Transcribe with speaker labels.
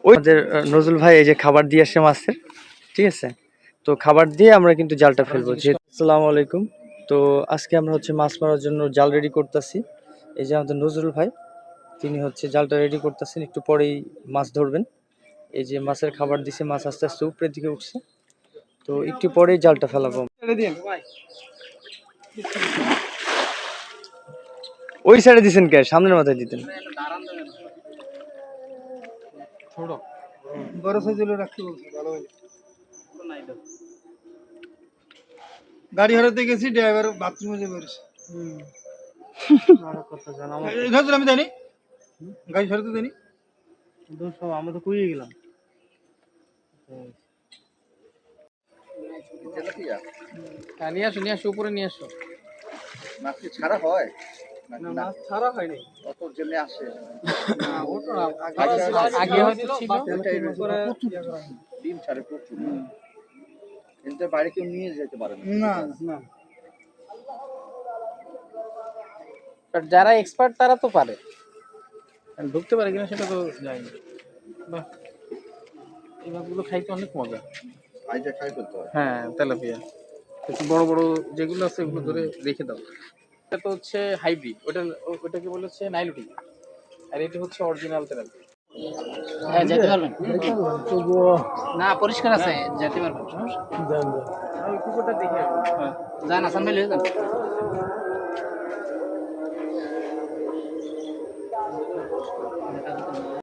Speaker 1: আমাদের নজরুল ভাই এই যে খাবার দিয়ে আসছে মাছের, ঠিক আছে। তো খাবার দিয়ে আমরা কিন্তু জালটা ফেলবো। আসসালামু আলাইকুম। তো আজকে আমরা হচ্ছে মাছ মারার জন্য জাল রেডি করতেছি। এই যে আমাদের নজরুল ভাই, তিনি হচ্ছে জালটা রেডি করতেছেন, একটু পরেই মাছ ধরবেন। এই যে মাছের খাবার দিছে, মাছ আস্তে আস্তে উপরের দিকে উঠছে, তো একটু পরেই জালটা ফেলাবো। ওই সাইডে দিছেন কে? সামনের মাথায় দিতেন।
Speaker 2: গাড়ি হারাতে গেছি, ড্রাইভার বাথরুমে যে বেরোছে। আমি জানি গাড়ি সরাতে জানি, আমরা তো কুইয়ে গেলাম।
Speaker 3: নিয়ে আসো উপরে নিয়ে আসো।
Speaker 4: মাছ কি ছাড়া হয়?
Speaker 2: মাছ ছাড়া হয়নি,
Speaker 4: কত জেলে আসে।
Speaker 3: আগে হয়তো ছিল,
Speaker 4: ডিম ছাড়ে প্রচুর, কিন্তু বাইরে কেউ নিয়ে যেতে পারে
Speaker 2: না।
Speaker 3: যারা এক্সপার্ট তারা তো পারে, ঢুকতে পারে কিনা সেটা তো জানি। বাহ, এই মাছগুলো খাইতে অনেক মজা।
Speaker 4: আইজা খাই করতে হয়।
Speaker 3: হ্যাঁ, তেলাপিয়া একটু বড় বড় যেগুলো আছে ওগুলো ধরে রেখে দাও। এটা তো হচ্ছে হাইব্রিড, ওটাকে বলে হচ্ছে নাইলুটি, আর এটা হচ্ছে অরিজিনাল তেলাপিয়া। হ্যাঁ, যেতে পারবেন না, পরিষ্কার আছে, যেতে পারবেন। ওই কুকুরটা দেখে যান, আসান ভাই, যান।